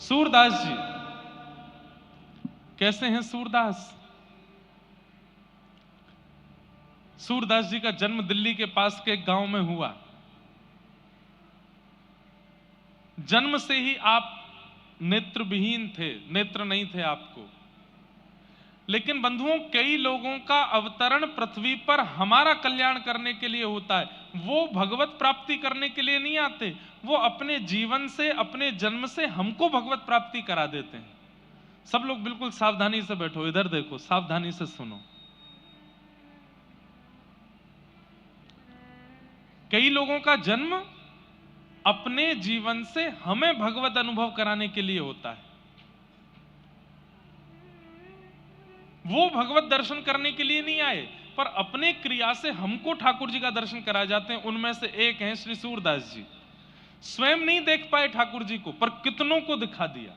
सूरदास जी कैसे हैं? सूरदास जी का जन्म दिल्ली के पास के एक गांव में हुआ। जन्म से ही आप नेत्रविहीन थे, नेत्र नहीं थे आपको। लेकिन बंधुओं, कई लोगों का अवतरण पृथ्वी पर हमारा कल्याण करने के लिए होता है। वो भगवत प्राप्ति करने के लिए नहीं आते, वो अपने जीवन से, अपने जन्म से हमको भगवत प्राप्ति करा देते हैं। सब लोग बिल्कुल सावधानी से बैठो, इधर देखो, सावधानी से सुनो। कई लोगों का जन्म अपने जीवन से हमें भगवत अनुभव कराने के लिए होता है। वो भगवत दर्शन करने के लिए नहीं आए, पर अपने क्रिया से हमको ठाकुर जी का दर्शन करा जाते हैं। उनमें से एक हैं श्री सूरदास जी। स्वयं नहीं देख पाए ठाकुर जी को, पर कितनों को दिखा दिया।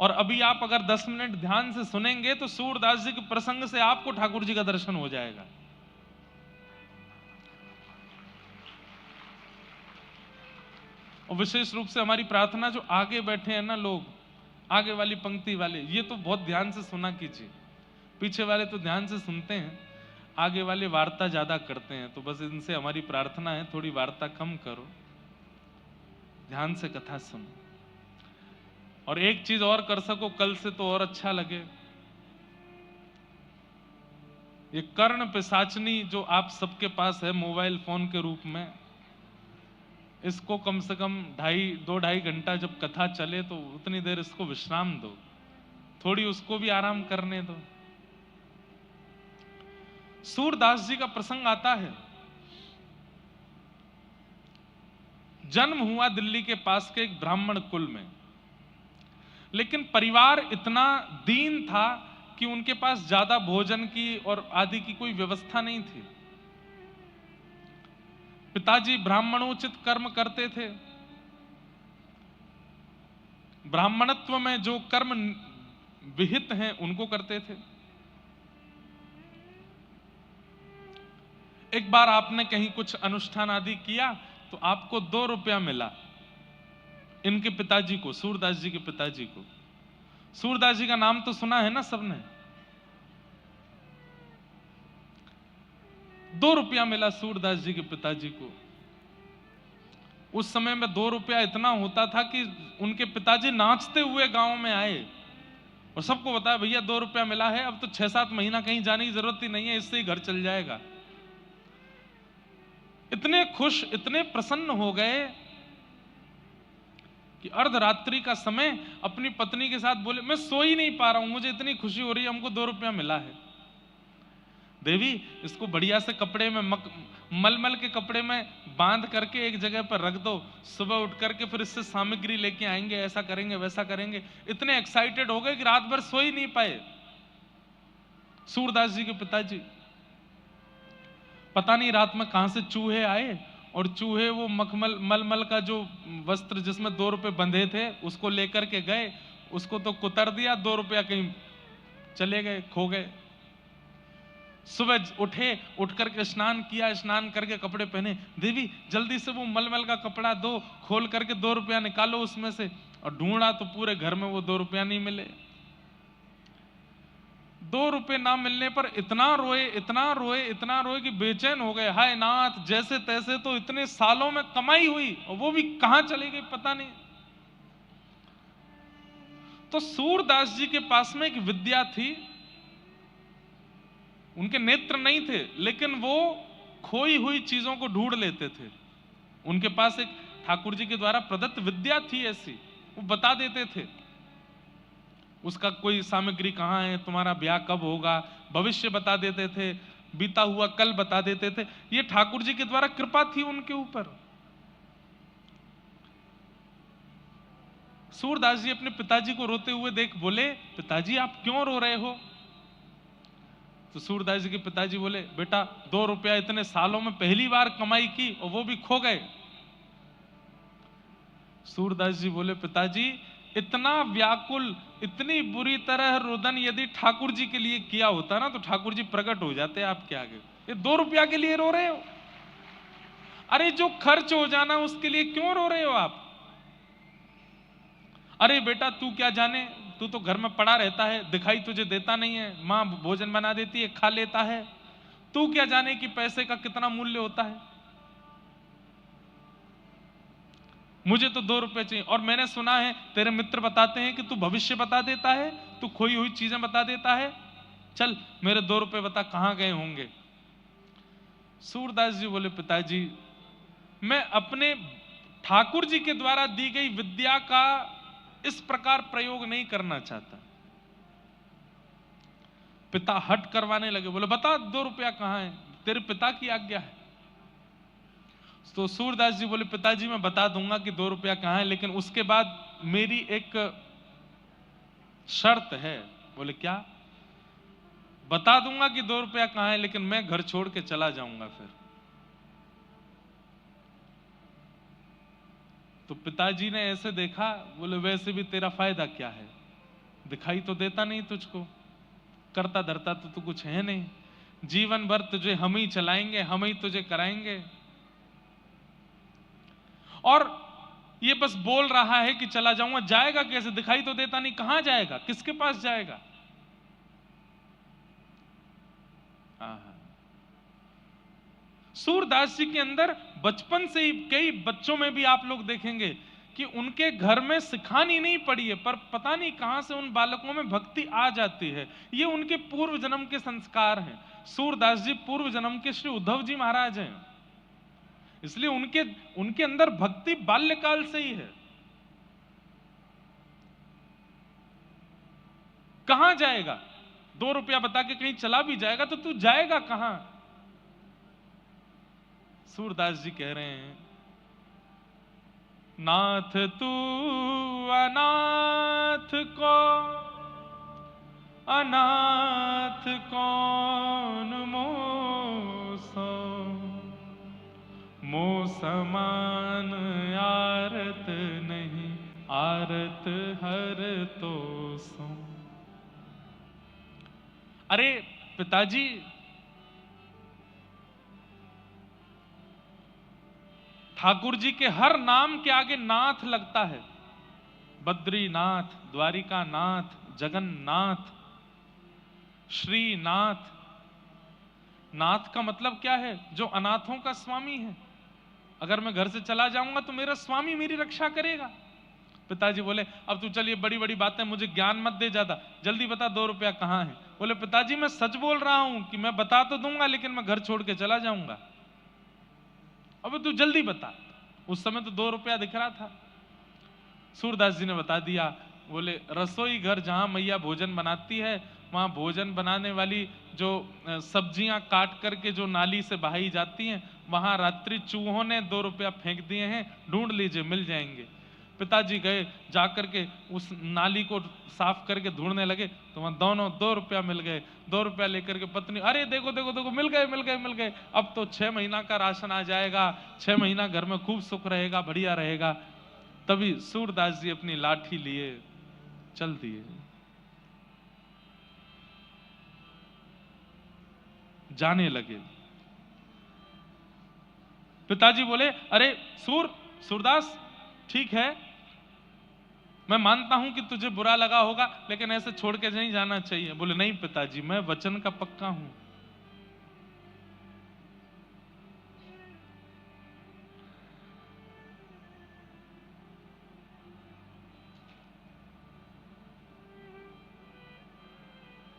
और अभी आप अगर 10 मिनट ध्यान से सुनेंगे तो सूरदास जी के प्रसंग से आपको ठाकुर जी का दर्शन हो जाएगा। और विशेष रूप से हमारी प्रार्थना, जो आगे बैठे हैं ना लोग, आगे वाली पंक्ति वाले, ये तो बहुत ध्यान से सुना कीजिए। पीछे वाले तो ध्यान से सुनते हैं, आगे वाले वार्ता ज्यादा करते हैं। तो बस इनसे हमारी प्रार्थना है, थोड़ी वार्ता कम करो, ध्यान से कथा सुनो। और एक चीज और कर सको कल से तो और अच्छा लगे, ये कर्ण पिशाचनी जो आप सबके पास है मोबाइल फोन के रूप में, इसको कम से कम 2-2.5 घंटा जब कथा चले तो उतनी देर इसको विश्राम दो, थोड़ी उसको भी आराम करने दो। सूरदास जी का प्रसंग आता है। जन्म हुआ दिल्ली के पास के एक ब्राह्मण कुल में, लेकिन परिवार इतना दीन था कि उनके पास ज्यादा भोजन की और आदि की कोई व्यवस्था नहीं थी। पिताजी ब्राह्मणोचित कर्म करते थे। ब्राह्मणत्व में जो कर्म विहित हैं उनको करते थे। एक बार आपने कहीं कुछ अनुष्ठान आदि किया तो आपको 2 रुपया मिला। इनके पिताजी को, सूरदास जी के पिताजी को, सूरदास जी का नाम तो सुना है ना सबने, 2 रुपया मिला सूरदास जी के पिताजी को। उस समय में 2 रुपया इतना होता था कि उनके पिताजी नाचते हुए गांव में आए और सबको बताया, भैया 2 रुपया मिला है, अब तो 6-7 महीना कहीं जाने की जरूरत ही नहीं है, इससे ही घर चल जाएगा। इतने खुश, इतने प्रसन्न हो गए कि अर्धरात्रि का समय अपनी पत्नी के साथ बोले, मैं सो ही नहीं पा रहा हूं, मुझे इतनी खुशी हो रही है, हमको 2 रुपया मिला है। देवी, इसको बढ़िया से कपड़े में मलमल के कपड़े में बांध करके एक जगह पर रख दो, सुबह उठ करके फिर इससे सामग्री लेके आएंगे, ऐसा करेंगे वैसा करेंगे। इतने एक्साइटेड हो गए कि रात भर सो ही नहीं पाए सूरदास जी के पिताजी। पता नहीं रात में कहां से चूहे आए और चूहे वो मलमल का जो वस्त्र जिसमें 2 रुपए बंधे थे उसको लेकर के गए, उसको तो कुतर दिया, 2 रुपया कहीं चले गए, खो गए। सुबह उठे, उठ करके स्नान किया, स्नान करके कपड़े पहने, देवी जल्दी से वो मलमल का कपड़ा दो, खोल करके 2 रुपया निकालो उसमें से। और ढूंढा तो पूरे घर में वो 2 रुपया नहीं मिले। 2 रुपए ना मिलने पर इतना रोए, इतना रोए, इतना रोए कि बेचैन हो गए। हाय नाथ, जैसे तैसे तो इतने सालों में कमाई हुई और वो भी कहां चली गई पता नहीं। तो सूरदास जी के पास में एक विद्या थी, उनके नेत्र नहीं थे, लेकिन वो खोई हुई चीजों को ढूंढ लेते थे। उनके पास एक ठाकुर जी के द्वारा प्रदत्त विद्या थी ऐसी, वो बता देते थे उसका कोई सामग्री कहां है, तुम्हारा ब्याह कब होगा, भविष्य बता देते थे, बीता हुआ कल बता देते थे। ये ठाकुर जी के द्वारा कृपा थी उनके ऊपर। सूरदास जी अपने पिताजी को रोते हुए देख बोले, पिताजी आप क्यों रो रहे हो? तो सूरदास जी के पिताजी बोले, बेटा 2 रुपया इतने सालों में पहली बार कमाई की और वो भी खो गए। सूरदास जी बोले, पिताजी इतना व्याकुल, इतनी बुरी तरह रुदन यदि ठाकुर जी के लिए किया होता ना तो ठाकुर जी प्रकट हो जाते आपके आगे। ये 2 रुपया के लिए रो रहे हो? अरे जो खर्च हो जाना उसके लिए क्यों रो रहे हो आप? अरे बेटा तू क्या जाने, तू तो घर में पड़ा रहता है, दिखाई तुझे देता नहीं है, माँ भोजन बना देती है, खा लेता है, तू क्या जाने कि पैसे का कितना मूल्य होता है, मुझे तो 2 रुपए चाहिए। और मैंने सुना है तेरे मित्र बताते हैं कि तू भविष्य बता देता है, तू खोई हुई चीजें बता देता है, चल मेरे 2 रुपए बता कहां गए होंगे। सूरदास जी बोले पिताजी मैं अपने ठाकुर जी के द्वारा दी गई विद्या का इस प्रकार प्रयोग नहीं करना चाहता। पिता हट करवाने लगे, बोले बता 2 रुपया कहां है, तेरे पिता की आज्ञा है। तो सूरदास जी बोले पिताजी मैं बता दूंगा कि 2 रुपया कहां है, लेकिन उसके बाद मेरी एक शर्त है। बोले क्या? बता दूंगा कि 2 रुपया कहां है, लेकिन मैं घर छोड़ के चला जाऊंगा फिर। तो पिताजी ने ऐसे देखा, बोले वैसे भी तेरा फायदा क्या है, दिखाई तो देता नहीं तुझको, करता धरता तो तू कुछ है नहीं, जीवन भर तुझे हम ही चलाएंगे, हम ही तुझे कराएंगे, और ये बस बोल रहा है कि चला जाऊंगा, जाएगा कैसे, दिखाई तो देता नहीं, कहां जाएगा, किसके पास जाएगा। सूरदास जी के अंदर बचपन से ही, कई बच्चों में भी आप लोग देखेंगे कि उनके घर में सिखानी नहीं पड़ी है, पर पता नहीं कहां से उन बालकों में भक्ति आ जाती है। ये उनके पूर्व जन्म के संस्कार हैं। सूरदास जी पूर्व जन्म के श्री उद्धव जी महाराज हैं, इसलिए उनके अंदर भक्ति बाल्यकाल से ही है। कहां जाएगा, 2 रुपया बता के कहीं चला भी जाएगा तो तू जाएगा कहां। सूरदास जी कह रहे हैं नाथ तू अनाथ को अनाथ कौन मोसो, मो समान आरत नहीं आरत हर तो सो। अरे पिताजी ठाकुर जी के हर नाम के आगे नाथ लगता है, बद्रीनाथ, द्वारिकानाथ, जगन्नाथ, श्रीनाथ। नाथ का मतलब क्या है? जो अनाथों का स्वामी है। अगर मैं घर से चला जाऊंगा तो मेरा स्वामी मेरी रक्षा करेगा। पिताजी बोले अब तू चलिए, बड़ी बड़ी बातें, मुझे ज्ञान मत दे ज्यादा, जल्दी बता 2 रुपया कहां है। बोले पिताजी मैं सच बोल रहा हूं कि मैं बता तो दूंगा, लेकिन मैं घर छोड़ के चला जाऊंगा। अब तू जल्दी बता। उस समय तो 2 रुपया दिख रहा था। सूरदास जी ने बता दिया। बोले रसोई घर जहां मैया भोजन बनाती है, वहां भोजन बनाने वाली जो सब्जियां काट करके जो नाली से बहाई जाती हैं, वहां रात्रि चूहों ने 2 रुपया फेंक दिए हैं, ढूंढ लीजिए मिल जाएंगे। पिताजी गए, जाकर के उस नाली को साफ करके ढूंढने लगे तो वहां दोनों 2 रुपया मिल गए। 2 रुपया लेकर के पत्नी, अरे देखो देखो देखो, मिल गए मिल गए मिल गए, अब तो 6 महीना का राशन आ जाएगा, 6 महीना घर में खूब सुख रहेगा, बढ़िया रहेगा। तभी सूरदास जी अपनी लाठी लिए चल दिए, जाने लगे। पिताजी बोले अरे सूरदास ठीक है, मैं मानता हूं कि तुझे बुरा लगा होगा, लेकिन ऐसे छोड़ के नहीं जाना चाहिए। बोले नहीं पिताजी, मैं वचन का पक्का हूं।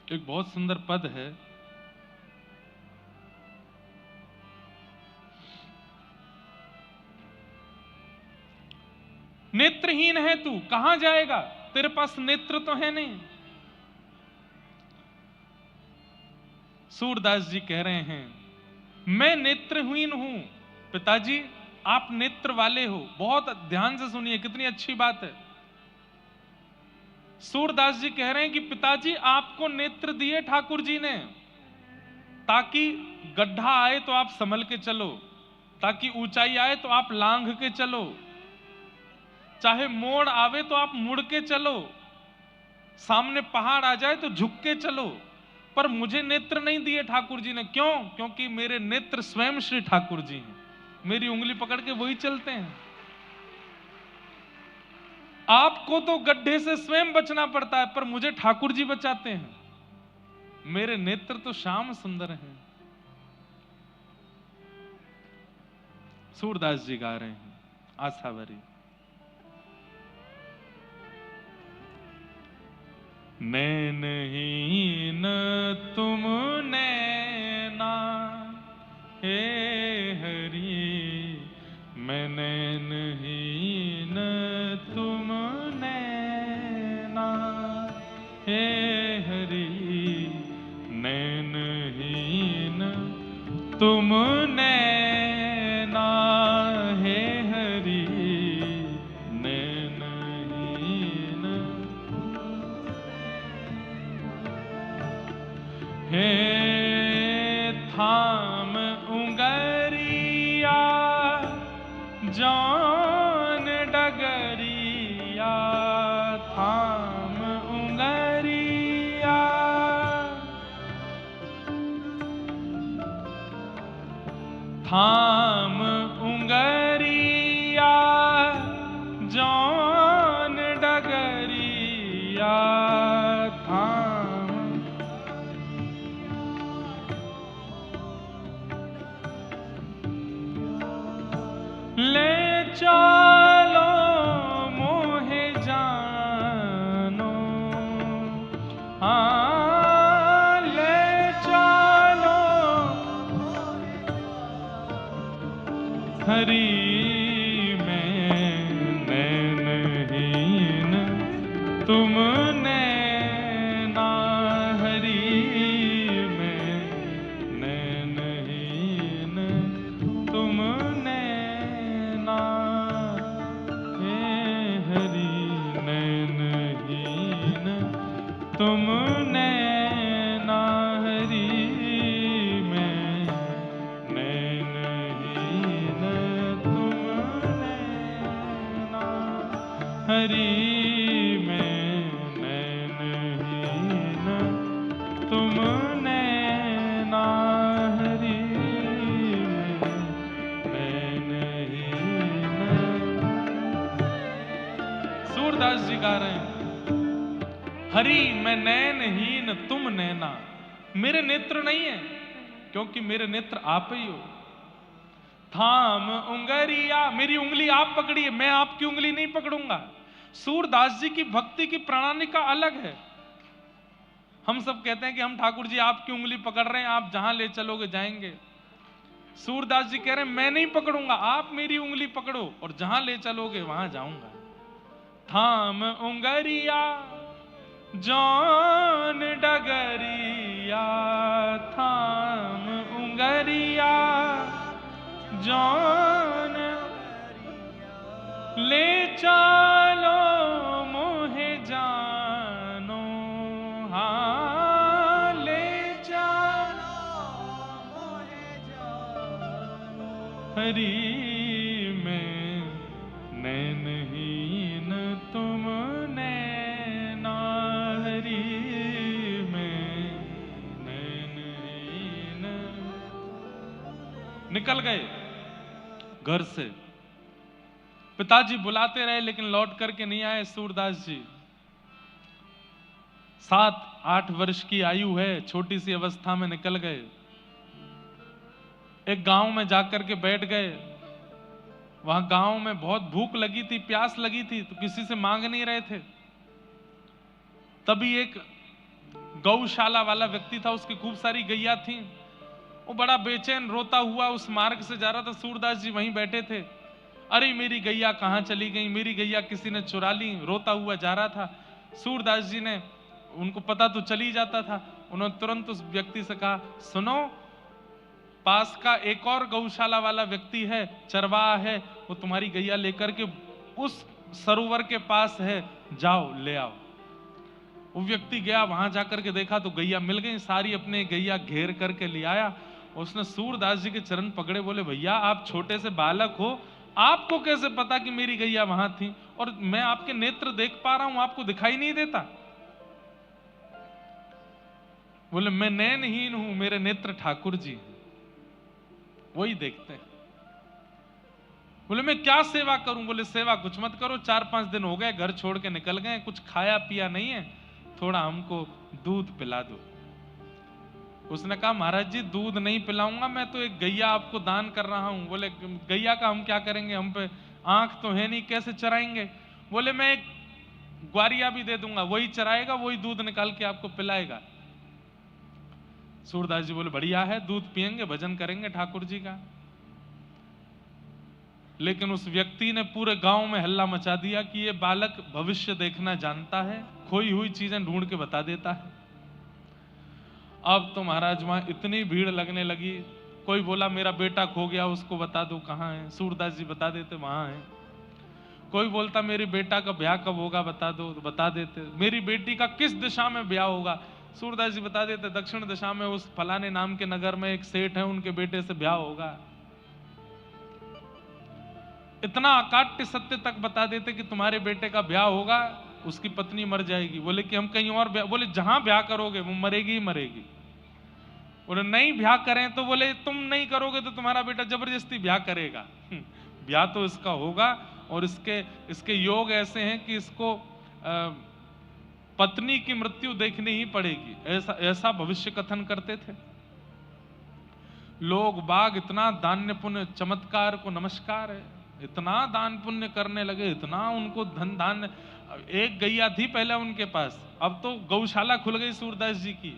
एक बहुत सुंदर पद है, नेत्रहीन है तू, कहां जाएगा, तेरे पास नेत्र तो है नहीं। सूरदास जी कह रहे हैं मैं नेत्रहीन हूं। पिताजी आप नेत्र वाले हो, बहुत ध्यान से सुनिए, कितनी अच्छी बात है। सूरदास जी कह रहे हैं कि पिताजी आपको नेत्र दिए ठाकुर जी ने, ताकि गड्ढा आए तो आप संभल के चलो, ताकि ऊंचाई आए तो आप लांघ के चलो, चाहे मोड़ आवे तो आप मुड़ के चलो, सामने पहाड़ आ जाए तो झुक के चलो। पर मुझे नेत्र नहीं दिए ठाकुर जी ने, क्यों? क्योंकि मेरे नेत्र स्वयं श्री ठाकुर जी हैं, मेरी उंगली पकड़ के वही चलते हैं। आपको तो गड्ढे से स्वयं बचना पड़ता है, पर मुझे ठाकुर जी बचाते हैं। मेरे नेत्र तो श्याम सुंदर हैं। सूरदास जी गा रहे हैं आशा भरी। नैनहीन तुम नैना हे हरि, मैं नैनहीन तुम नैना हे हरि, नैनहीन तुम नैना हे हरि, नैनहीन हे थाम उंगरिया जान डगरिया, थाम उंगरिया थाम उंगरिया जान डगरिया, थाम ले चलो मोहे जानो, हाँ ले चलो हरि में नैनहीन तुम नैना, हरि में नैनहीन तुम नैना हे हरि, नैनहीन तुम नैना हरि में नैनहीन तुम नैना हरि में नैनहीन तुम नैना हरि में नैनहीन। सूरदास जी गा रहे हैं हरि मैं नैनहीन तुम नैना। मेरे नेत्र नहीं है, क्योंकि मेरे नेत्र आप ही हो। थाम उंगरिया, मेरी उंगली आप पकड़िए, मैं आपकी उंगली नहीं पकड़ूंगा। सूरदास जी की भक्ति की प्रणाली का अलग है। हम सब कहते हैं कि हम ठाकुर जी आपकी उंगली पकड़ रहे हैं, आप जहां ले चलोगे जाएंगे। सूरदास जी कह रहे हैं मैं नहीं पकड़ूंगा, आप मेरी उंगली पकड़ो और जहां ले चलोगे वहां जाऊंगा। थाम उंगरिया जान डगरिया, थाम उंगरिया जान ले चलो मोहे जानो, हाँ ले चलो मोहे जानो, हरि में नैनहीन तुम नैना, हरि में नैनहीन। निकल गए घर से, पिताजी बुलाते रहे लेकिन लौट करके नहीं आए। सूरदास जी 7-8 वर्ष की आयु है, छोटी सी अवस्था में निकल गए। एक गांव में जाकर के बैठ गए। वहां गांव में बहुत भूख लगी थी, प्यास लगी थी, तो किसी से मांग नहीं रहे थे। तभी एक गौशाला वाला व्यक्ति था, उसकी खूब सारी गैया थी। वो बड़ा बेचैन रोता हुआ उस मार्ग से जा रहा था। सूरदास जी वहीं बैठे थे। अरे मेरी गैया कहाँ चली गई, मेरी गैया किसी ने चुरा ली, रोता हुआ जा रहा था। सूरदास जी ने, उनको पता तो चली जाता था, उन्होंने तुरंत उस व्यक्ति से कहा सुनो, पास का एक और गौशाला वाला व्यक्ति है, चरवाहा है, वो तुम्हारी गैया लेकर के उस सरोवर के पास है, जाओ ले आओ। वो व्यक्ति गया, वहां जाकर के देखा तो गैया मिल गई सारी, अपने गैया घेर करके ले आया। उसने सूरदास जी के चरण पकड़े, बोले भैया आप छोटे से बालक हो, आपको कैसे पता कि मेरी गैया वहां थी, और मैं आपके नेत्र देख पा रहा हूं, आपको दिखाई नहीं देता? बोले मैं नैनहीन हूं, मेरे नेत्र ठाकुर जी वही देखते हैं। बोले मैं क्या सेवा करूं? बोले सेवा कुछ मत करो, 4-5 दिन हो गए घर छोड़ के निकल गए, कुछ खाया पिया नहीं है, थोड़ा हमको दूध पिला दो। उसने कहा महाराज जी दूध नहीं पिलाऊंगा, मैं तो एक गैया आपको दान कर रहा हूं। बोले गैया का हम क्या करेंगे, हम पे आंख तो है नहीं, कैसे चराएंगे? बोले मैं एक ग्वारिया भी दे दूंगा, वही चराएगा, वही दूध निकाल के आपको पिलाएगा। सूरदास जी बोले बढ़िया है, दूध पिएंगे, भजन करेंगे ठाकुर जी का। लेकिन उस व्यक्ति ने पूरे गांव में हल्ला मचा दिया कि ये बालक भविष्य देखना जानता है, खोई हुई चीजें ढूंढ के बता देता है। अब तो महाराज वहां इतनी भीड़ लगने लगी, कोई बोला मेरा बेटा खो गया, उसको बता दो कहां है, सूरदास जी बता देते वहां है। कोई बोलता मेरी बेटा का ब्याह कब होगा बता दो, तो बता देते। मेरी बेटी का किस दिशा में ब्याह होगा, सूरदास जी बता देते दक्षिण दिशा में उस फलाने नाम के नगर में एक सेठ है, उनके बेटे से ब्याह होगा। इतना अकाट्य सत्य तक बता देते कि तुम्हारे बेटे का ब्याह होगा, उसकी पत्नी मर जाएगी। बोले कि हम कहीं और ब्याह, बोले जहां ब्याह करोगे वो मरेगी ही मरेगी। बोले नहीं ब्याह करें तो बोले तुम नहीं करोगे तो तुम्हारा बेटा जबरदस्ती ब्याह करेगा। ब्याह तो इसका होगा, और इसके योग ऐसे हैं कि इसको पत्नी की मृत्यु देखनी ही पड़ेगी, ऐसा भविष्य कथन करते थे लोग बाग। इतना दान्य पुण्य, चमत्कार को नमस्कार है, इतना दान पुण्य करने लगे, इतना उनको धन धान्य। एक गैया थी पहले उनके पास, अब तो गौशाला खुल गई सूरदास जी की,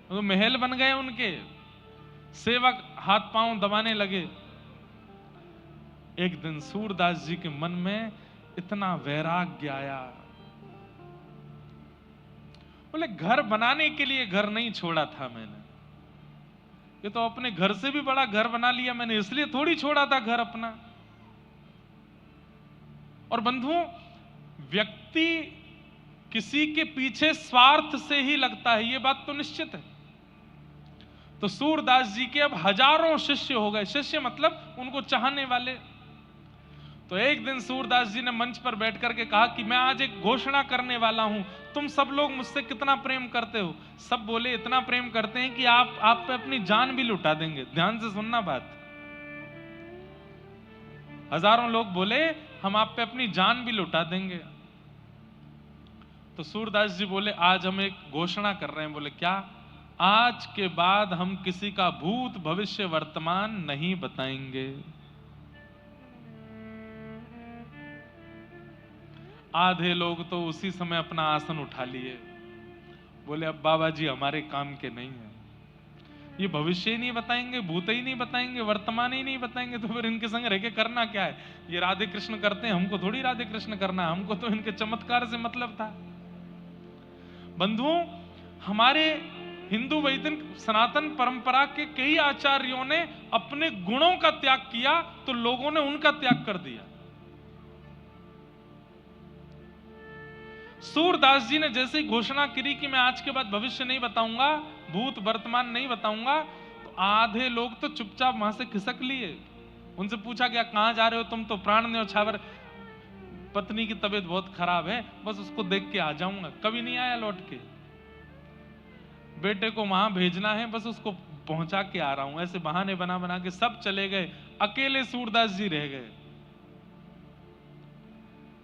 तो महल बन गए उनके, सेवक हाथ पांव दबाने लगे। एक दिन सूरदास जी के मन में इतना वैराग्य आया, बोले घर बनाने के लिए घर नहीं छोड़ा था मैंने, ये तो अपने घर से भी बड़ा घर बना लिया मैंने, इसलिए थोड़ी छोड़ा था घर अपना। और बंधुओं, व्यक्ति किसी के पीछे स्वार्थ से ही लगता है, ये बात तो निश्चित है। तो सूरदास जी के अब हजारों शिष्य हो गए, शिष्य मतलब उनको चाहने वाले। तो एक दिन सूरदास जी ने मंच पर बैठ करके कहा कि मैं आज एक घोषणा करने वाला हूं, तुम सब लोग मुझसे कितना प्रेम करते हो। सब बोले इतना प्रेम करते हैं कि आप पे अपनी जान भी लुटा देंगे। ध्यान से सुनना बात। हजारों लोग बोले हम आप पे अपनी जान भी लुटा देंगे। तो सूरदास जी बोले आज हम एक घोषणा कर रहे हैं। बोले क्या? आज के बाद हम किसी का भूत भविष्य वर्तमान नहीं बताएंगे। आधे लोग तो उसी समय अपना आसन उठा लिए, बोले अब बाबा जी हमारे काम के नहीं है, ये भविष्य ही नहीं बताएंगे, भूत ही नहीं बताएंगे, वर्तमान ही नहीं बताएंगे, तो फिर इनके संग रह के करना क्या है? ये राधे कृष्ण करते हैं, हमको थोड़ी राधे कृष्ण करना है, हमको तो इनके चमत्कार से मतलब था। बंधुओं, हमारे हिंदू वैदिक सनातन परंपरा के कई आचार्यों ने अपने गुणों का त्याग किया, तो लोगों ने उनका त्याग कर दिया। सूरदास जी ने जैसे ही घोषणा करी कि मैं आज के बाद भविष्य नहीं बताऊंगा, भूत वर्तमान नहीं बताऊंगा, तो आधे लोग तो चुपचाप वहां से खिसक लिए। उनसे पूछा गया कहां जा रहे हो तुम? तो प्राण न्योछावर, पत्नी की तबीयत बहुत खराब है, बस उसको देख के आ जाऊंगा। कभी नहीं आया लौट के, बेटे को वहां भेजना है, बस उसको पहुंचा के आ रहा हूं। ऐसे बहाने बना बना के सब चले गए, अकेले सूरदास जी रह गए।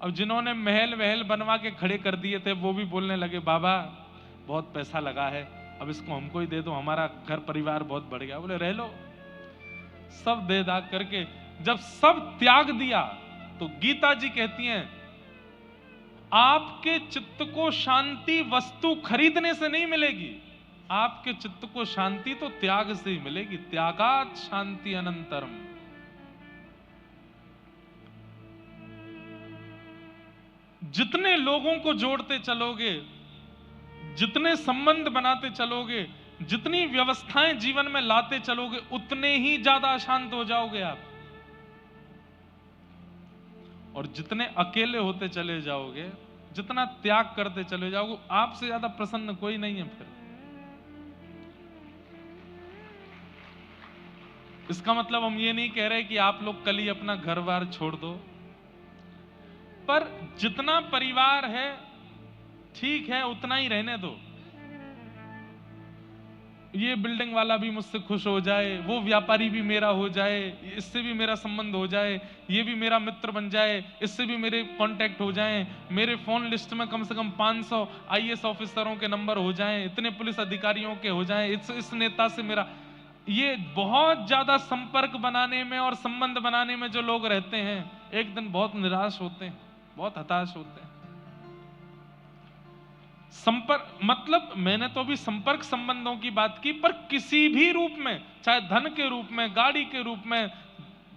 अब जिन्होंने महल वहल बनवा के खड़े कर दिए थे, वो भी बोलने लगे बाबा बहुत पैसा लगा है, अब इसको हमको ही दे दो, हमारा घर परिवार बहुत बढ़ गया। बोले रह लो। सब दे दाग करके जब सब त्याग दिया, तो गीता जी कहती हैं आपके चित्त को शांति वस्तु खरीदने से नहीं मिलेगी, आपके चित्त को शांति तो त्याग से ही मिलेगी। त्यागात शांति अनंतरम। जितने लोगों को जोड़ते चलोगे, जितने संबंध बनाते चलोगे, जितनी व्यवस्थाएं जीवन में लाते चलोगे, उतने ही ज्यादा अशांत हो जाओगे आप। और जितने अकेले होते चले जाओगे, जितना त्याग करते चले जाओगे, आपसे ज्यादा प्रसन्न कोई नहीं है फिर। इसका मतलब हम ये नहीं कह रहे कि आप लोग कल ही अपना घर बार छोड़ दो, पर जितना परिवार है ठीक है, उतना ही रहने दो। ये बिल्डिंग वाला भी मुझसे खुश हो जाए, वो व्यापारी भी मेरा हो जाए, इससे भी मेरा संबंध हो जाए, ये भी मेरा मित्र बन जाए, इससे भी मेरे कांटेक्ट हो जाएं, मेरे फोन लिस्ट में कम से कम 500 आईएएस ऑफिसरों के नंबर हो जाएं, इतने पुलिस अधिकारियों के हो जाएं, इस नेता से मेरा। ये बहुत ज्यादा संपर्क बनाने में और संबंध बनाने में जो लोग रहते हैं, एक दिन बहुत निराश होते हैं, बहुत हताश होते हैं। संपर्क मतलब, मैंने तो अभी संपर्क संबंधों की बात की, पर किसी भी रूप में, चाहे धन के रूप में, गाड़ी के रूप में,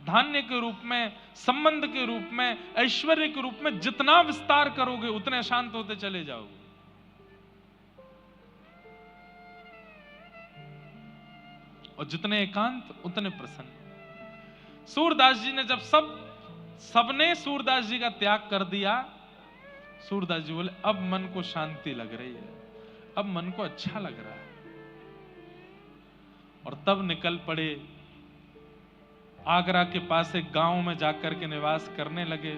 धान्य के रूप में, संबंध के रूप में, ऐश्वर्य के रूप में, जितना विस्तार करोगे उतने अशांत होते चले जाओगे। और जितने एकांत उतने प्रसन्न। सूरदास जी ने जब सबने सूरदास जी का त्याग कर दिया, सूरदास जी बोले अब मन को शांति लग रही है, अब मन को अच्छा लग रहा है। और तब निकल पड़े, आगरा के पास एक गांव में जाकर के निवास करने लगे।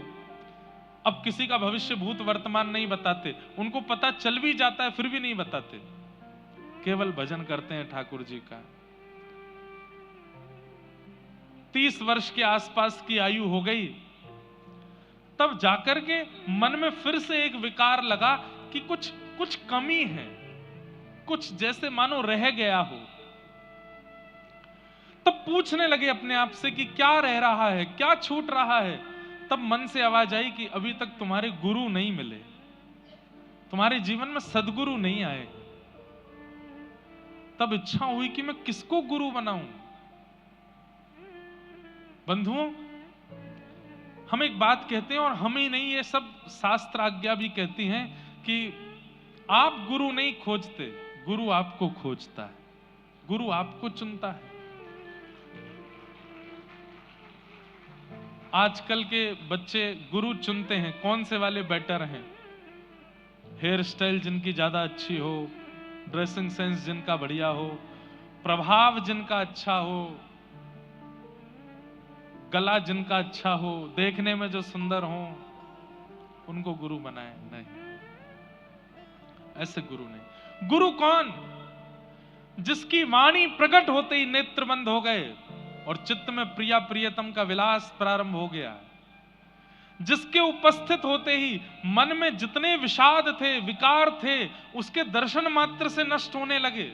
अब किसी का भविष्य भूत वर्तमान नहीं बताते, उनको पता चल भी जाता है फिर भी नहीं बताते, केवल भजन करते हैं ठाकुर जी का। 30 वर्ष के आसपास की आयु हो गई, तब जाकर के मन में फिर से एक विकार लगा कि कुछ कमी है, कुछ जैसे मानो रह गया हो। तब पूछने लगे अपने आप से कि क्या रह रहा है, क्या छूट रहा है। तब मन से आवाज आई कि अभी तक तुम्हारे गुरु नहीं मिले, तुम्हारे जीवन में सदगुरु नहीं आए। तब इच्छा हुई कि मैं किसको गुरु बनाऊं। बंधुओं, हम एक बात कहते हैं, और हम ही नहीं, ये सब शास्त्र आज्ञा भी कहती हैं कि आप गुरु नहीं खोजते, गुरु आपको खोजता है, गुरु आपको चुनता है। आजकल के बच्चे गुरु चुनते हैं, कौन से वाले बेटर हैं, हेयर स्टाइल जिनकी ज्यादा अच्छी हो, ड्रेसिंग सेंस जिनका बढ़िया हो, प्रभाव जिनका अच्छा हो, गला जिनका अच्छा हो, देखने में जो सुंदर हो, उनको गुरु बनाए। नहीं, ऐसे गुरु नहीं। गुरु कौन? जिसकी वाणी प्रकट होते ही नेत्र बंद हो गए और चित्त में प्रिया प्रियतम का विलास प्रारंभ हो गया, जिसके उपस्थित होते ही मन में जितने विषाद थे, विकार थे, उसके दर्शन मात्र से नष्ट होने लगे,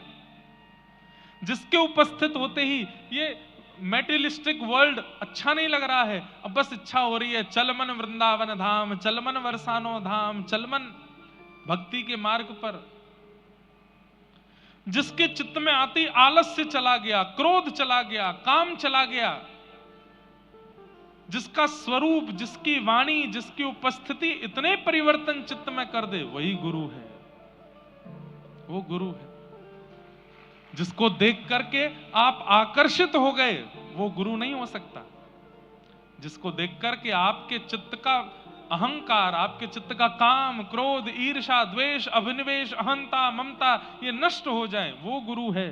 जिसके उपस्थित होते ही ये मेटेरियलिस्टिक वर्ल्ड अच्छा नहीं लग रहा है, अब बस इच्छा हो रही है चल मन वृंदावन धाम, चल मन वरसानो धाम, चल मन भक्ति के मार्ग पर। जिसके चित्त में आती आलस्य चला गया, क्रोध चला गया, काम चला गया, जिसका स्वरूप, जिसकी वाणी, जिसकी उपस्थिति इतने परिवर्तन चित्त में कर दे, वही गुरु है। वो गुरु है। जिसको देख करके आप आकर्षित हो गए, वो गुरु नहीं हो सकता। जिसको देख करके आपके चित्त का अहंकार, आपके चित्त का काम, क्रोध, ईर्ष्या, द्वेष, अभिनिवेश, अहंता, ममता ये नष्ट हो जाए, वो गुरु है।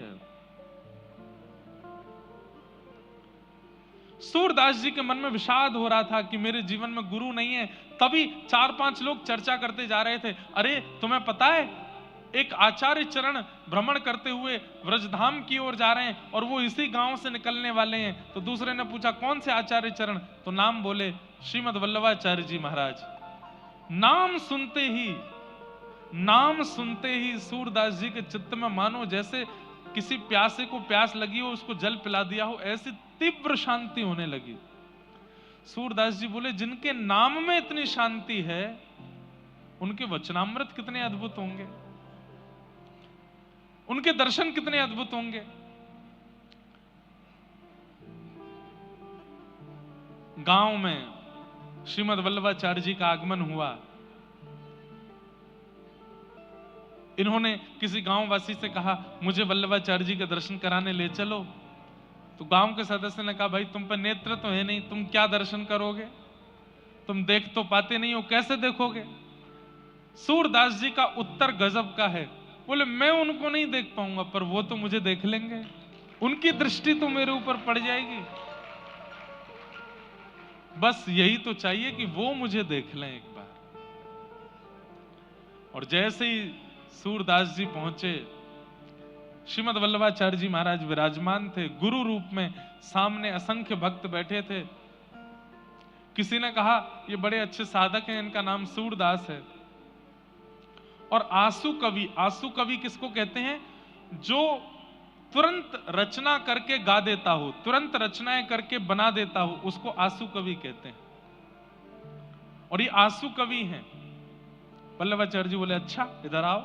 सूरदास जी के मन में विषाद हो रहा था कि मेरे जीवन में गुरु नहीं है। तभी 4-5 लोग चर्चा करते जा रहे थे, अरे तुम्हें पता है एक आचार्य चरण भ्रमण करते हुए व्रजधाम की ओर जा रहे हैं और वो इसी गांव से निकलने वाले हैं। तो दूसरे ने पूछा कौन से आचार्य चरण, तो नाम बोले श्रीमद वल्लभाचार्य जी महाराज। नाम सुनते ही सूरदास जी के चित्त में मानो जैसे किसी प्यासे को प्यास लगी हो, उसको जल पिला दिया हो, ऐसी तीव्र शांति होने लगी। सूरदास जी बोले जिनके नाम में इतनी शांति है, उनके वचनामृत कितने अद्भुत होंगे, उनके दर्शन कितने अद्भुत होंगे। गांव में श्रीमद वल्लभाचार्य जी का आगमन हुआ। इन्होंने किसी गांव वासी से कहा मुझे वल्लभाचार्य जी के दर्शन कराने ले चलो। तो गांव के सदस्य ने कहा भाई तुम पर नेत्र तो है नहीं, तुम क्या दर्शन करोगे, तुम देख तो पाते नहीं हो, कैसे देखोगे। सूरदास जी का उत्तर गजब का है, बोले मैं उनको नहीं देख पाऊंगा पर वो तो मुझे देख लेंगे, उनकी दृष्टि तो मेरे ऊपर पड़ जाएगी, बस यही तो चाहिए कि वो मुझे देख लें एक बार। और जैसे ही सूरदास जी पहुंचे, श्रीमद वल्लभाचार्य जी महाराज विराजमान थे गुरु रूप में, सामने असंख्य भक्त बैठे थे। किसी ने कहा ये बड़े अच्छे साधक हैं, इनका नाम सूरदास है। और आंसू कवि किसको कहते हैं? जो तुरंत रचना करके गा देता हो, तुरंत रचनाएं करके बना देता हो, उसको आंसू कवि कहते हैं। और ये आंसू कवि हैं। वल्लभाचार्य जी बोले अच्छा इधर आओ।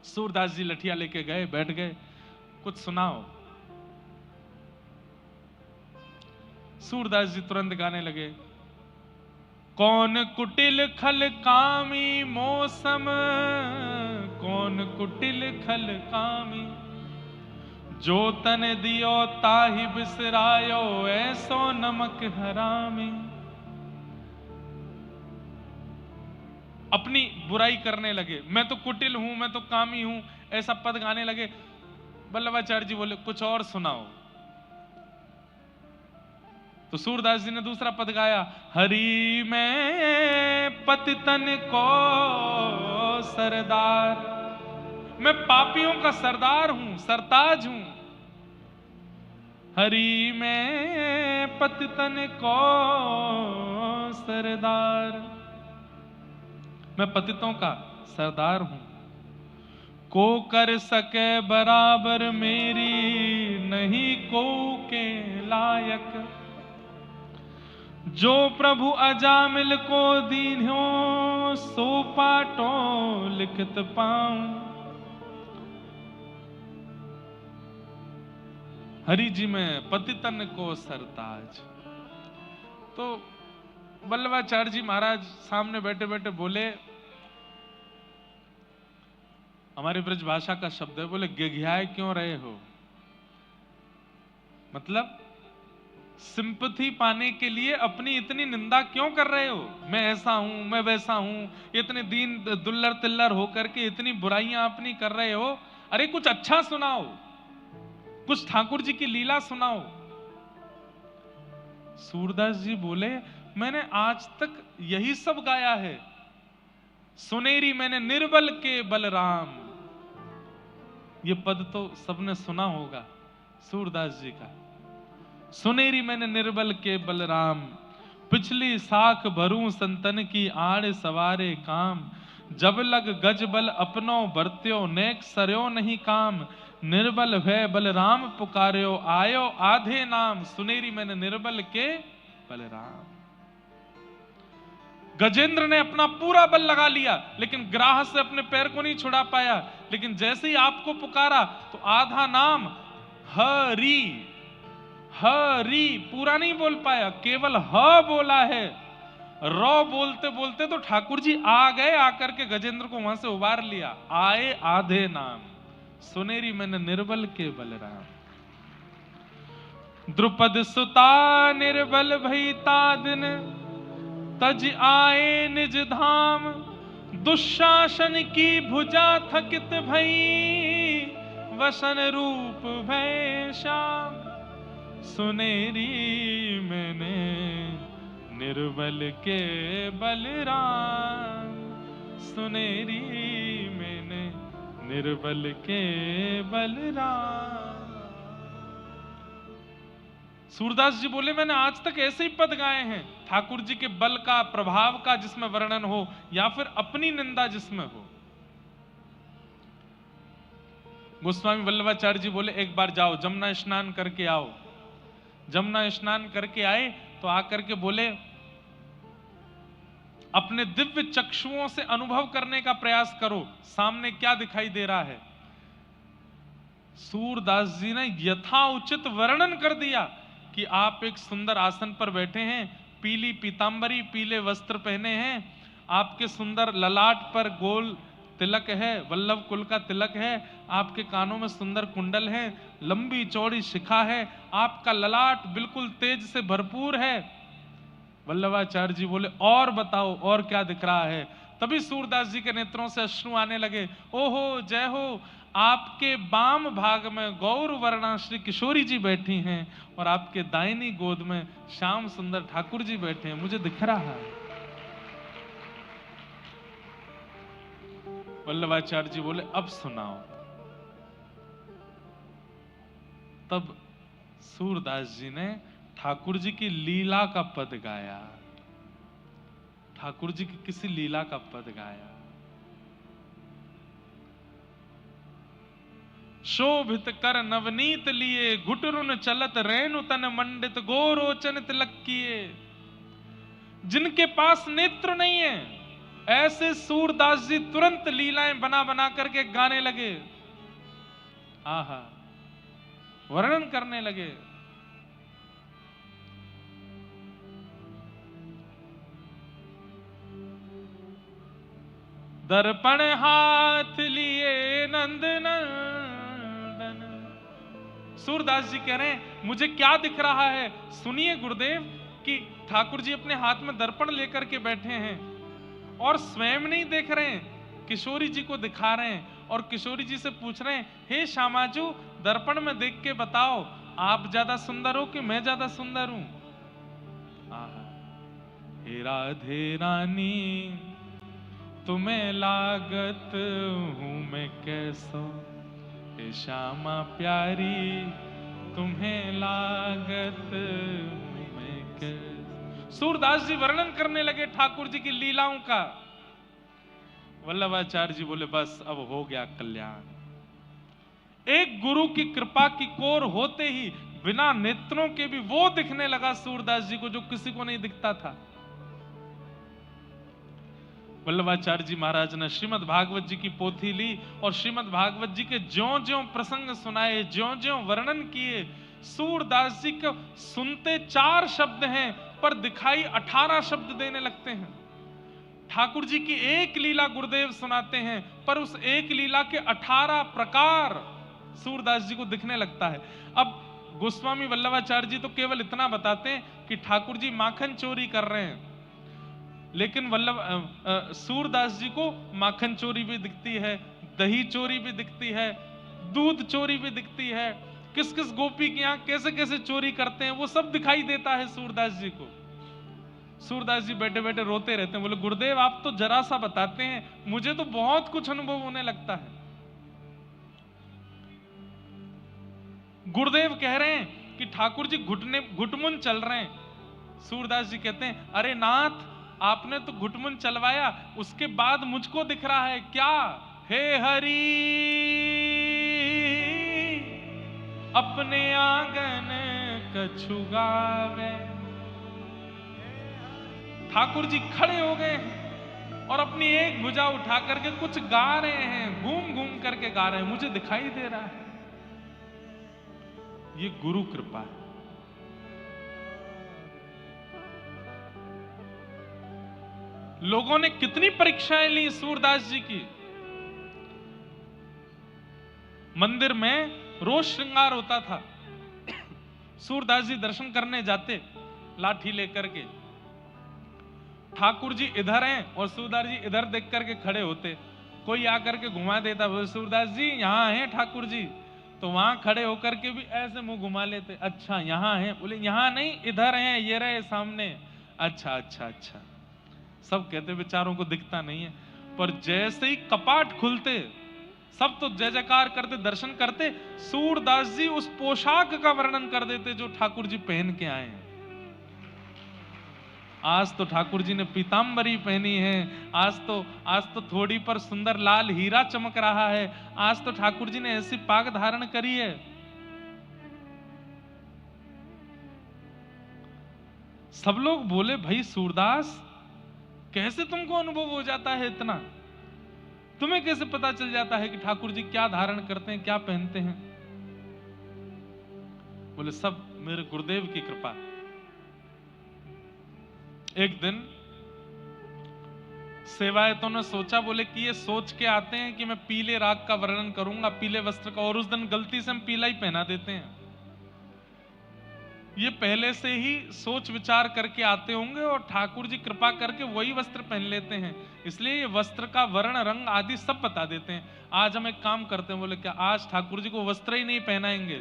सूरदास जी लठिया लेके गए, बैठ गए, कुछ सुनाओ। सूरदास जी तुरंत गाने लगे। कौन कुटिल खल कामी मौसम, कौन कुटिल खल कामी, जो तन दियो ताहि बिसरायो, ऐसो नमक हरामी। अपनी बुराई करने लगे, मैं तो कुटिल हूं, मैं तो कामी हूं, ऐसा पद गाने लगे। वल्लभाचार्य जी बोले कुछ और सुनाओ। तो सूरदास जी ने दूसरा पद गाया। हरि मैं पतितन को सरदार, मैं पापियों का सरदार हूं, सरताज हूं। हरि मैं पतितन को सरदार, मैं पतितों का सरदार हूं। को कर सके बराबर मेरी, नहीं को के लायक। जो प्रभु अजामिल को दीन्यो, सो पाटो लिखत पाऊं। हरि जी में पतितन को सरताज। तो वल्लभाचार्य जी महाराज सामने बैठे बैठे बोले, हमारी ब्रज भाषा का शब्द है, बोले गिघियाए क्यों रहे हो? मतलब सिंपैथी पाने के लिए अपनी इतनी निंदा क्यों कर रहे हो? मैं ऐसा हूं, मैं वैसा हूं, इतने दीन दुल्लर तिल्लर होकर के इतनी बुराइयां अपनी कर रहे हो। अरे कुछ अच्छा सुनाओ, कुछ ठाकुर जी की लीला सुनाओ। सूरदास जी बोले मैंने आज तक यही सब गाया है। सुनेरी मैंने निर्बल के बलराम, ये पद तो सबने सुना होगा सूरदास जी का। सुनेरी मैंने निर्बल के बलराम, पिछली साख भरूं संतन की आड़ सवारे काम। जब लग गज बल अपनो बरत्यो, नेक सरयो नहीं काम। निर्बल भय बलराम पुकार्यो, आयो आधे नाम। सुनेरी मैंने निर्बल के बलराम। गजेंद्र ने अपना पूरा बल लगा लिया, लेकिन ग्राह से अपने पैर को नहीं छुड़ा पाया। लेकिन जैसे ही आपको पुकारा तो आधा नाम हरि, हरि पूरा नहीं बोल पाया, केवल ह बोला है। रौ बोलते बोलते तो ठाकुर जी आ गए, आकर के गजेंद्र को वहां से उबार लिया। आए आधे नाम, सुनेरी मैंने निर्बल के बलराम। द्रुपद सुता निर्बल भईता दिन, तज आए निज धाम। दुशासन की भुजा थकित भई, वसन रूप भय श्याम। सुनेरी मैंने निर्बल के बलराम, सुनेरी मैंने निर्बल के बलराम। सूरदास जी बोले मैंने आज तक ऐसे ही पद गाए हैं, ठाकुर जी के बल का, प्रभाव का जिसमें वर्णन हो, या फिर अपनी निंदा जिसमें हो। गोस्वामी वल्लभाचार्य जी बोले एक बार जाओ जमुना स्नान करके आओ। जमुना स्नान करके आए तो आकर के बोले अपने दिव्य चक्षुओं से अनुभव करने का प्रयास करो, सामने क्या दिखाई दे रहा है। सूरदास जी ने यथाउचित वर्णन कर दिया कि आप एक सुंदर आसन पर बैठे हैं, पीली पीतांबरी, पीले वस्त्र पहने हैं, आपके सुंदर ललाट पर गोल तिलक है, वल्लभ कुल का तिलक है, आपके कानों में सुंदर कुंडल है, लंबी चौड़ी शिखा है, आपका ललाट बिल्कुल तेज से भरपूर है। वल्लभाचार्य जी बोले और बताओ और क्या दिख रहा है। तभी सूरदास जी के नेत्रों से अश्रु आने लगे। ओहो जय हो, आपके बाम भाग में गौर वर्णा श्री किशोरी जी बैठी हैं और आपके दाहिनी गोद में श्याम सुंदर ठाकुर जी बैठे हैं, मुझे दिख रहा है। वल्लभाचार्य जी बोले अब सुनाओ। तब सूरदास जी ने ठाकुर जी की लीला का पद गाया, ठाकुर जी की किसी लीला का पद गाया। शोभित कर नवनीत लिए, घुटरुन चलत रेणु तन मंडित, गोरोचन तिलक किए। जिनके पास नेत्र नहीं है, ऐसे सूरदास जी तुरंत लीलाएं बना बना करके गाने लगे, आहा, वर्णन करने लगे। दर्पण हाथ लिए नंद नंदन। सूरदास जी कह रहे हैं मुझे क्या दिख रहा है, सुनिए गुरुदेव, कि ठाकुर जी अपने हाथ में दर्पण लेकर के बैठे हैं और स्वयं नहीं देख रहे हैं, किशोरी जी को दिखा रहे हैं और किशोरी जी से पूछ रहे हैं, हे श्यामाजू, दर्पण में देख के बताओ आप ज्यादा सुंदर हो कि मैं ज्यादा सुंदर हूं। हे राधे रानी तुम्हें लागत हूं मैं कैसो, हे श्यामा प्यारी तुम्हें लागत हूं मैं कैसो। सूरदास जी वर्णन करने लगे ठाकुर जी की लीलाओं का। वल्लभाचार्य जी बोले बस अब हो गया कल्याण। एक गुरु की कृपा की कोर होते ही बिना नेत्रों के भी वो दिखने लगा सूरदास जी को जो किसी को नहीं दिखता था। वल्लभाचार्य जी महाराज ने श्रीमद् भागवत जी की पोथी ली और श्रीमद् भागवत जी के ज्यों-ज्यों प्रसंग सुनाए, ज्यों-ज्यों वर्णन किए। सूरदास जी को सुनते 4 शब्द हैं पर दिखाई 18 शब्द देने लगते हैं। ठाकुर जी की एक लीला गुरुदेव सुनाते हैं पर उस एक लीला के 18 प्रकार सूरदास जी को दिखने लगता है। अब गोस्वामी वल्लभाचार्य जी तो केवल इतना बताते हैं कि ठाकुर जी माखन चोरी कर रहे हैं, लेकिन सूरदास जी को माखन चोरी भी दिखती है, दही चोरी भी दिखती है, दूध चोरी भी दिखती है, किस किस गोपी के यहाँ कैसे कैसे चोरी करते हैं वो सब दिखाई देता है सूरदास जी को। सूरदास जी बैठे बैठे रोते रहते हैं, बोले गुरुदेव आप तो जरा सा बताते हैं, मुझे तो बहुत कुछ अनुभव होने लगता है। गुरुदेव कह रहे हैं कि ठाकुर जी घुटमुन चल रहे हैं। सूरदास जी कहते हैं अरे नाथ आपने तो घुटमुन चलवाया, उसके बाद मुझको दिख रहा है क्या? हे हरि अपने आंगन कछु गावे। ठाकुर जी खड़े हो गए और अपनी एक भुजा उठा करके कुछ गा रहे हैं, घूम घूम करके गा रहे हैं, मुझे दिखाई दे रहा है। ये गुरु कृपा है। लोगों ने कितनी परीक्षाएं ली सूरदास जी की। मंदिर में रोज श्रृंगार होता था। सूरदास जी दर्शन करने जाते लाठी लेकर के, ठाकुर जी इधर हैं और सूरदास जी इधर देख करके खड़े होते। कोई आकर के घुमा देता, बोले सूरदास जी यहाँ हैं ठाकुर जी, तो वहां खड़े होकर के भी ऐसे मुंह घुमा लेते, अच्छा यहाँ हैं, बोले यहाँ नहीं इधर हैं, ये रहे सामने, अच्छा अच्छा अच्छा। सब कहते बेचारों को दिखता नहीं है, पर जैसे ही कपाट खुलते सब तो जय जयकार करते, दर्शन करते। सूरदास जी उस पोशाक का वर्णन कर देते जो ठाकुर जी पहन के आए हैं। आज तो ठाकुर जी ने पीतांबरी पहनी है, आज तो थोड़ी पर सुंदर लाल हीरा चमक रहा है, आज तो ठाकुर जी ने ऐसी पाग धारण करी है। सब लोग बोले भाई सूरदास कैसे तुमको अनुभव हो जाता है इतना, तुम्हें कैसे पता चल जाता है कि ठाकुर जी क्या धारण करते हैं, क्या पहनते हैं? बोले सब मेरे गुरुदेव की कृपा। एक दिन सेवायतों ने सोचा, बोले कि ये सोच के आते हैं कि मैं पीले राग का वर्णन करूंगा, पीले वस्त्र का, और उस दिन गलती से हम पीला ही पहना देते हैं। ये पहले से ही सोच विचार करके आते होंगे और ठाकुर जी कृपा करके वही वस्त्र पहन लेते हैं, इसलिए ये वस्त्र का वर्ण रंग आदि सब बता देते हैं। आज हम एक काम करते हैं, बोले क्या आज ठाकुर जी को वस्त्र ही नहीं पहनाएंगे,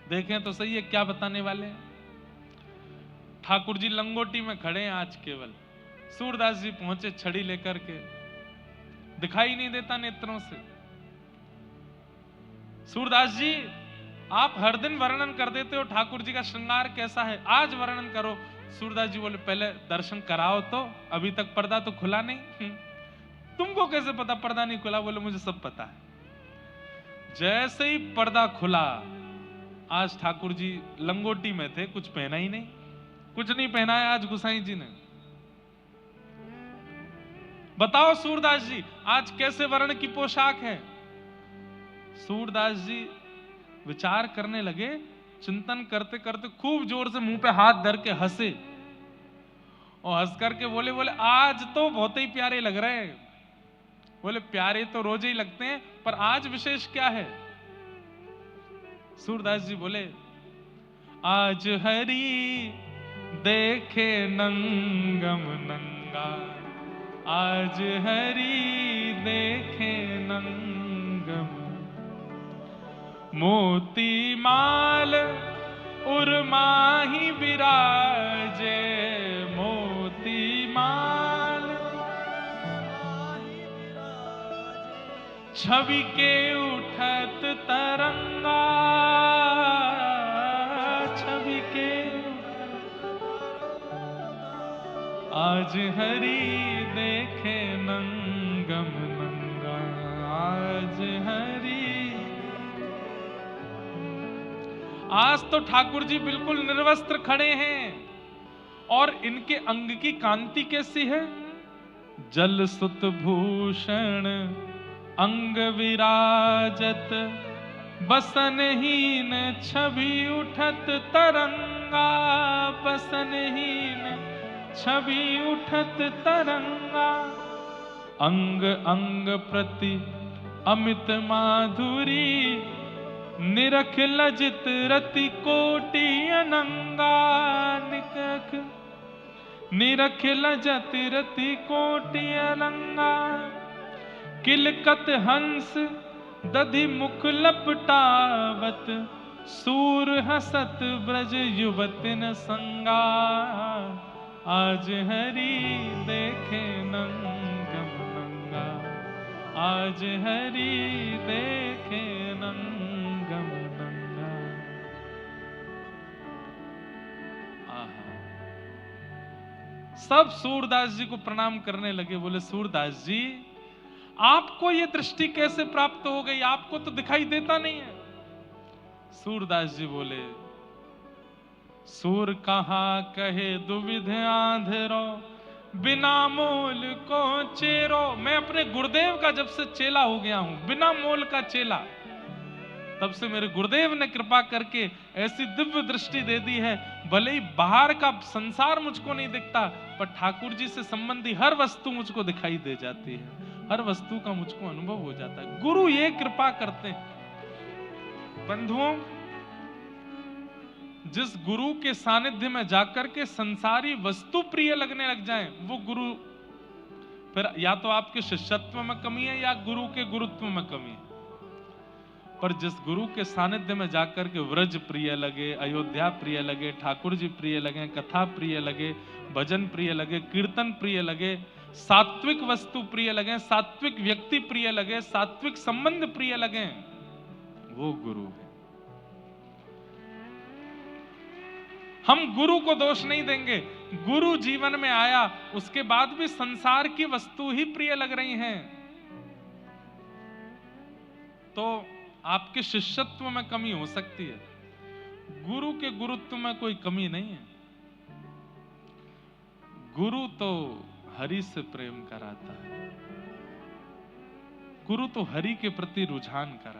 देखें तो सही है क्या बताने वाले हैं। ठाकुर जी लंगोटी में खड़े हैं आज केवल। सूरदास जी पहुंचे छड़ी लेकर के, दिखाई नहीं देता नेत्रों से। सूरदास जी आप हर दिन वर्णन कर देते हो ठाकुर जी का श्रृंगार कैसा है, आज वर्णन करो। सूरदास जी बोले पहले दर्शन कराओ तो, अभी तक पर्दा तो खुला नहीं। तुमको कैसे पता पर्दा नहीं खुला? बोले मुझे सब पता है। जैसे ही पर्दा खुला, आज ठाकुर जी लंगोटी में थे, कुछ पहना ही नहीं, कुछ नहीं पहना है आज गोसाई जी ने। बताओ सूरदास जी आज कैसे वर्ण की पोशाक है? सूरदास जी विचार करने लगे, चिंतन करते करते खूब जोर से मुंह पे हाथ धर के हंसे और हंस करके बोले आज तो बहुत ही प्यारे लग रहे हैं। बोले प्यारे तो रोज ही लगते हैं, पर आज विशेष क्या है? सूरदास जी बोले आज हरि देखे नंगम नंगा, आज हरि देखे नंगम, मोती माल उर्माही विराजे, मोती माल छवि के उठत तरंगा, छवि के आज हरि देखे नंगम नंगा, आज हरि। आज तो ठाकुर जी बिल्कुल निर्वस्त्र खड़े हैं और इनके अंग की कांति कैसी है? जल सुत भूषण अंग विराजत, बसनहीन छवि उठत तरंगा, बसनहीन छवि उठत तरंगा, अंग अंग प्रति अमित माधुरी, निरख लजित रति कोटि अनंगा, निरख लजत रति कोटि अनंगा, किलकत हंस दधि मुख लपटावत, सूर हसत ब्रज युवतिन संगा, आज हरि देखे नंगम नंगा, आज हरि देखे नंगम नंगा। आहा, सब सूरदास जी को प्रणाम करने लगे। बोले सूरदास जी आपको ये दृष्टि कैसे प्राप्त हो गई? आपको तो दिखाई देता नहीं है। सूरदास जी बोले सूर कहाँ कहे दुविध आंधरो, बिना मोल को चेरो। मैं अपने गुरुदेव का जब से चेला हो गया हूं, बिना मोल का चेला, तब से मेरे गुरुदेव ने कृपा करके ऐसी दिव्य दृष्टि दे दी है। भले ही बाहर का संसार मुझको नहीं दिखता, पर ठाकुर जी से संबंधी हर वस्तु मुझको दिखाई दे जाती है, हर वस्तु का मुझको अनुभव हो जाता है। गुरु ये कृपा करते हैं। बंधुओं, जिस गुरु के सानिध्य में जाकर के संसारी वस्तु प्रिय लगने लग जाएं, वो गुरु फिर या तो आपके शिष्यत्व में कमी है या गुरु के गुरुत्व में कमी है। पर जिस गुरु के सानिध्य में जाकर के व्रज प्रिय लगे, अयोध्या प्रिय लगे, ठाकुर जी प्रिय लगे, कथा प्रिय लगे, भजन प्रिय लगे, कीर्तन प्रिय लगे, सात्विक वस्तु प्रिय लगे, सात्विक व्यक्ति प्रिय लगे, सात्विक संबंध प्रिय लगे, वो गुरु है। हम गुरु को दोष नहीं देंगे। गुरु जीवन में आया, उसके बाद भी संसार की वस्तु ही प्रिय लग रही हैं, तो आपके शिष्यत्व में कमी हो सकती है, गुरु के गुरुत्व में कोई कमी नहीं है। गुरु तो हरि से प्रेम कराता है, गुरु तो हरि के प्रति रुझान कराता है।